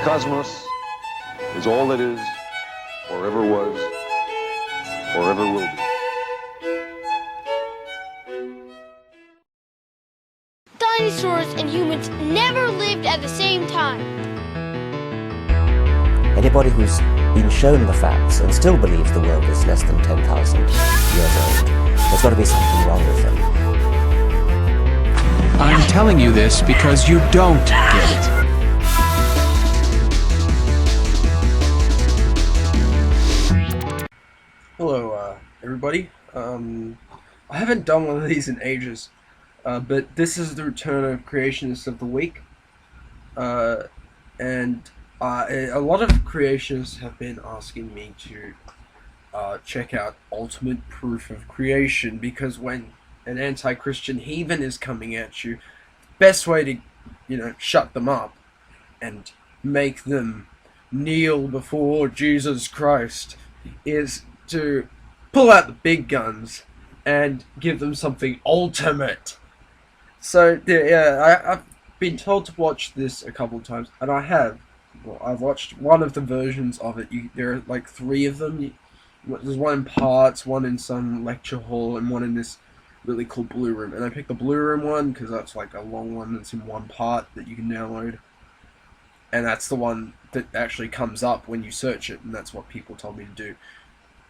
cosmos is all that is, or ever was, or ever will be. Dinosaurs and humans never lived at the same time. Anybody who's been shown the facts and still believes the world is less than 10,000 years old, there's got to be something wrong with them. I'm telling you this because you don't get it. Hello, everybody. I haven't done one of these in ages, but this is the return of Creationists of the Week. And a lot of creationists have been asking me to check out Ultimate Proof of Creation, because when an anti-Christian heathen is coming at you, the best way to, shut them up and make them kneel before Jesus Christ is to pull out the big guns and give them something ultimate. So, I've been told to watch this a couple of times, and I have. Well, I've watched one of the versions of it. There are like 3 of them. There's one in parts, one in some lecture hall, and one in this really cool blue room. And I picked the blue room one because that's like a long one that's in one part that you can download. And that's the one that actually comes up when you search it, and that's what people told me to do.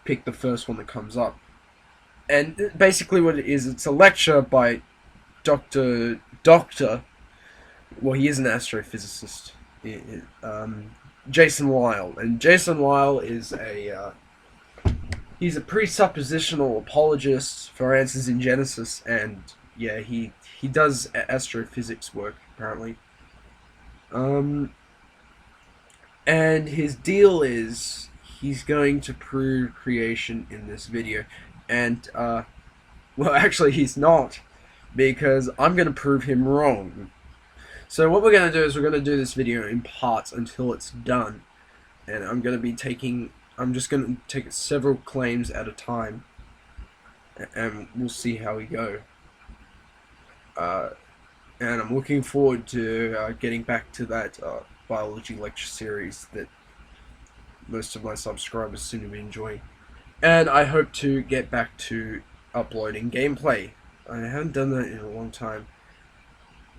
Pick the first one that comes up. And basically what it is, it's a lecture by Dr. Well, he is an astrophysicist. Jason Weil. And Jason Weil is he's a presuppositional apologist for answers in Genesis, and yeah, he does astrophysics work, apparently. And his deal is he's going to prove creation in this video, and well, actually he's not, because I'm going to prove him wrong. So what we're going to do is we're going to do this video in parts until it's done, and I'm just going to take several claims at a time, and we'll see how we go. And I'm looking forward to getting back to that biology lecture series that most of my subscribers seem to be enjoying. And I hope to get back to uploading gameplay. I haven't done that in a long time.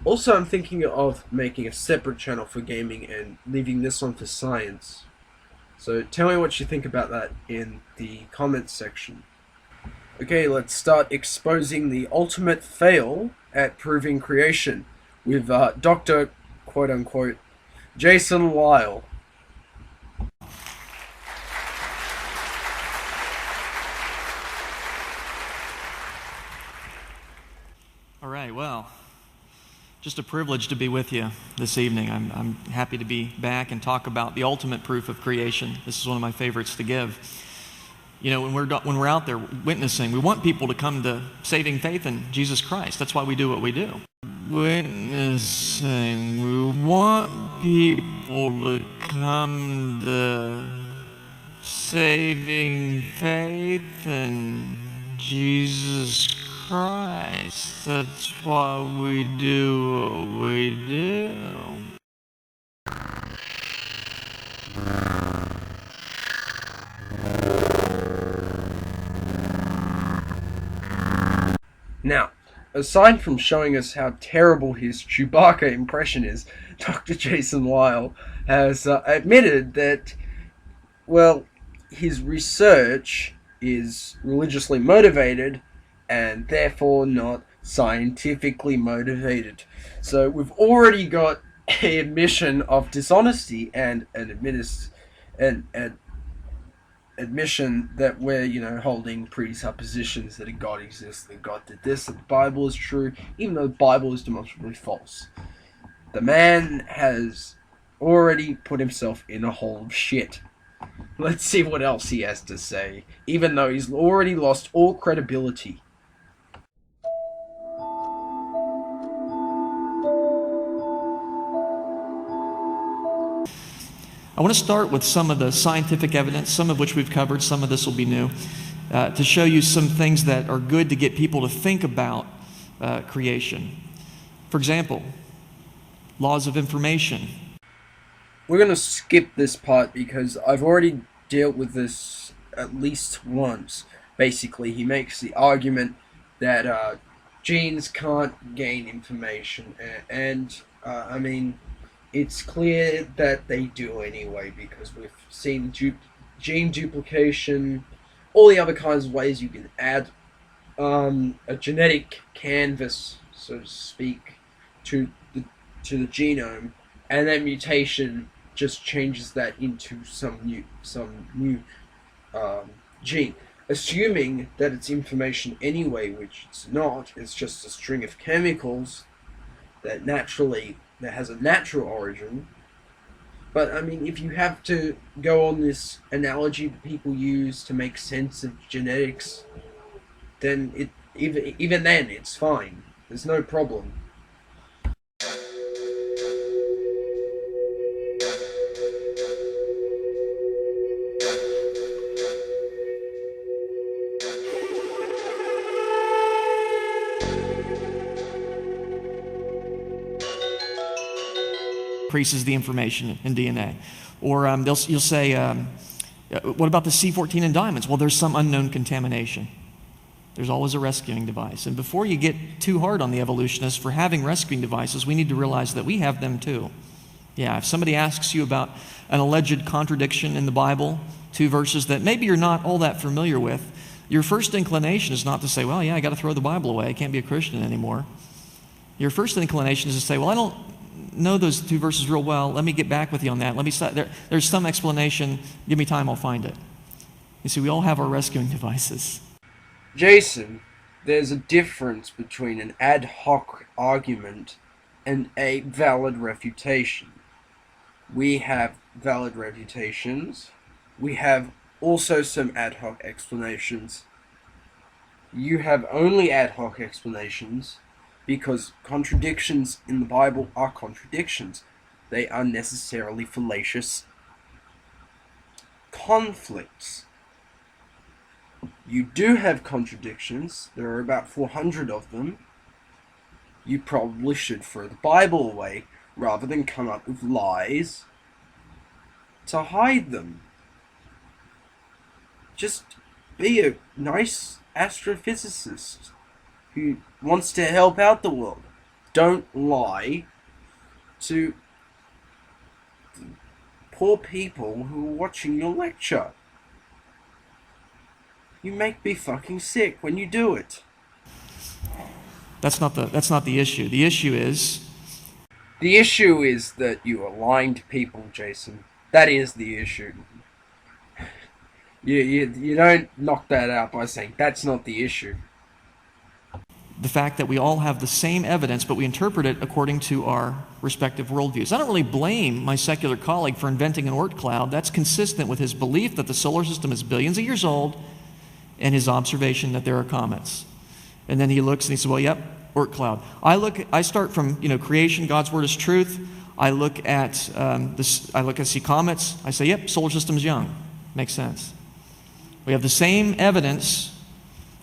Also, I'm thinking of making a separate channel for gaming and leaving this one for science. So tell me what you think about that in the comments section. Okay, let's start exposing the ultimate fail at proving creation with Dr. quote-unquote Jason Weil. All right, well, just a privilege to be with you this evening. I'm happy to be back and talk about the ultimate proof of creation. This is one of my favorites to give. When we're out there witnessing, we want people to come to saving faith in Jesus Christ. That's why we do what we do. Witnessing, we want people to come to saving faith in Jesus Christ. That's why we do what we do. Now, aside from showing us how terrible his Chewbacca impression is, Dr. Jason Weil has admitted that, well, his research is religiously motivated and therefore not scientifically motivated. So we've already got an admission of dishonesty and an admission that we're, holding presuppositions that a God exists, that God did this, that the Bible is true, even though the Bible is demonstrably false. The man has already put himself in a hole of shit. Let's see what else he has to say, even though he's already lost all credibility. I want to start with some of the scientific evidence, some of which we've covered, some of this will be new, to show you some things that are good to get people to think about creation. For example, laws of information. we're going to skip this part because I've already dealt with this at least once. Basically, he makes the argument that genes can't gain information, and I mean, it's clear that they do anyway, because we've seen gene duplication, all the other kinds of ways you can add a genetic canvas, so to speak, to the genome, and then mutation just changes that into some new gene. Assuming that it's information anyway, which it's not, it's just a string of chemicals that has a natural origin. But I mean, if you have to go on this analogy that people use to make sense of genetics, then even then it's fine. There's no problem. Increases the information in DNA. Or you'll say, what about the C14 in diamonds? Well, there's some unknown contamination. There's always a rescuing device. And before you get too hard on the evolutionists for having rescuing devices, we need to realize that we have them too. Yeah, if somebody asks you about an alleged contradiction in the Bible, 2 verses that maybe you're not all that familiar with, your first inclination is not to say, well, yeah, I got to throw the Bible away. I can't be a Christian anymore. Your first inclination is to say, well, I don't know those 2 verses real well. Let me get back with you on that. There's some explanation. Give me time, I'll find it. You see, we all have our rescuing devices. Jason, there's a difference between an ad hoc argument and a valid refutation. We have valid refutations. We have also some ad hoc explanations. You have only ad hoc explanations because contradictions in the Bible are contradictions. They are necessarily fallacious conflicts. You do have contradictions. There are about 400 of them. You probably should throw the Bible away rather than come up with lies to hide them. Just be a nice astrophysicist who wants to help out the world. Don't lie to poor people who are watching your lecture. You make me fucking sick when you do it. That's not the issue. The issue is... The issue is that you are lying to people, Jason. That is the issue. You don't knock that out by saying that's not the issue. The fact that we all have the same evidence, but we interpret it according to our respective worldviews. I don't really blame my secular colleague for inventing an Oort cloud. That's consistent with his belief that the solar system is billions of years old and his observation that there are comets. And then he looks and he says, well, yep, Oort cloud. I start from, creation, God's word is truth. I look at see comets. I say, yep, solar system's young. Makes sense. We have the same evidence.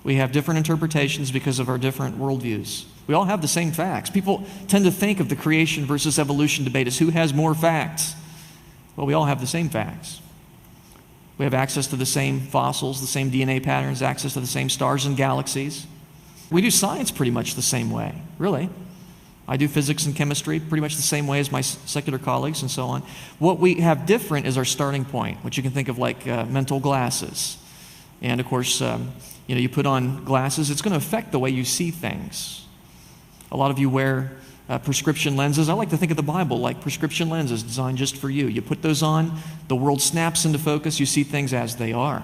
We have different interpretations because of our different worldviews. We all have the same facts. People tend to think of the creation versus evolution debate as who has more facts. Well, we all have the same facts. We have access to the same fossils, the same DNA patterns, access to the same stars and galaxies. We do science pretty much the same way, really. I do physics and chemistry pretty much the same way as my secular colleagues and so on. What we have different is our starting point, which you can think of like mental glasses. And of course, you put on glasses, it's going to affect the way you see things. A lot of you wear prescription lenses. I like to think of the Bible like prescription lenses designed just for you. You put those on, the world snaps into focus, you see things as they are.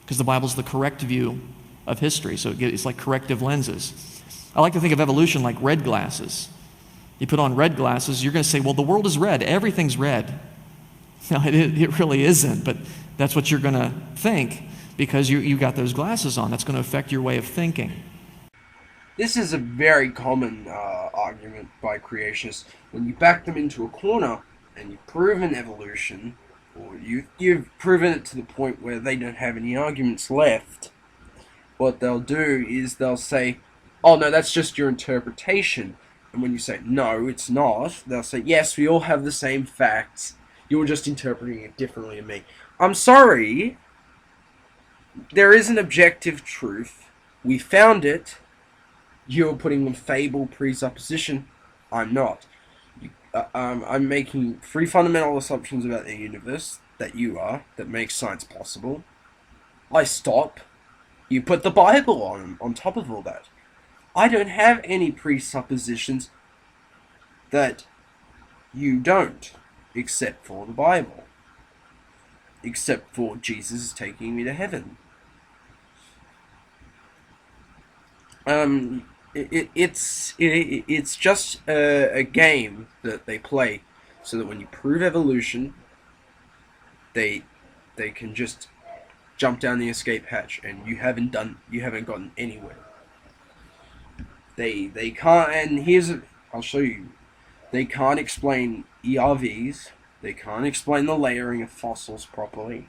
Because the Bible's the correct view of history, so it's like corrective lenses. I like to think of evolution like red glasses. You put on red glasses, you're going to say, well, the world is red, everything's red. No, it really isn't, but that's what you're going to think because you got those glasses on. That's going to affect your way of thinking. This is a very common argument by creationists. When you back them into a corner and you've proven evolution, or you've proven it to the point where they don't have any arguments left, what they'll do is they'll say, oh no, that's just your interpretation. And when you say, no, it's not, they'll say, yes, we all have the same facts. You're just interpreting it differently than me. I'm sorry. There is an objective truth. We found it. You're putting on fable presupposition. I'm not. I'm making 3 fundamental assumptions about the universe that you are, that makes science possible. I stop. You put the Bible on top of all that. I don't have any presuppositions that you don't, except for the Bible. Except for Jesus taking me to heaven. It's just a game that they play, so that when you prove evolution, they can just jump down the escape hatch, and you haven't gotten anywhere. They can't, and I'll show you. They can't explain ERVs. They can't explain the layering of fossils properly.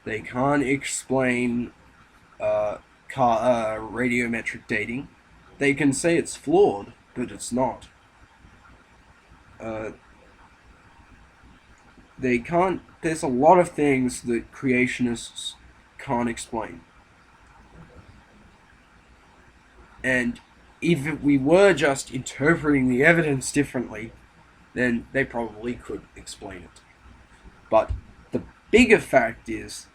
They can't explain radiometric dating. They can say it's flawed, but it's not. They can't. There's a lot of things that creationists can't explain. And if we were just interpreting the evidence differently, then they probably could explain it. But the bigger fact is,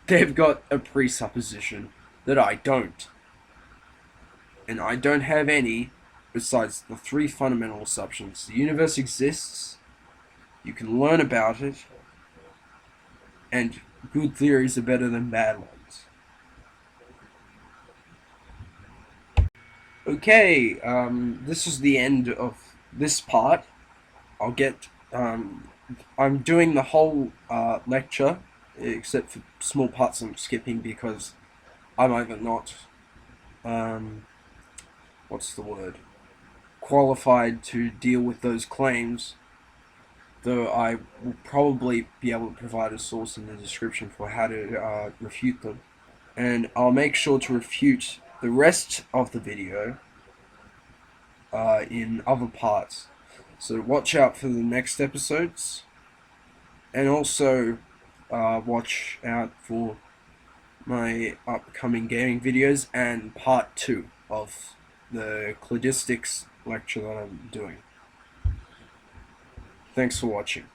they've got a presupposition that I don't. And I don't have any besides the 3 fundamental assumptions. The universe exists, you can learn about it, and good theories are better than bad ones. Okay, this is the end of this part. I'm doing the whole lecture, except for small parts I'm skipping because I'm either not, qualified to deal with those claims, though I will probably be able to provide a source in the description for how to refute them. And I'll make sure to refute the rest of the video in other parts. So watch out for the next episodes, and also watch out for my upcoming gaming videos and part 2 of the cladistics lecture that I'm doing. Thanks for watching.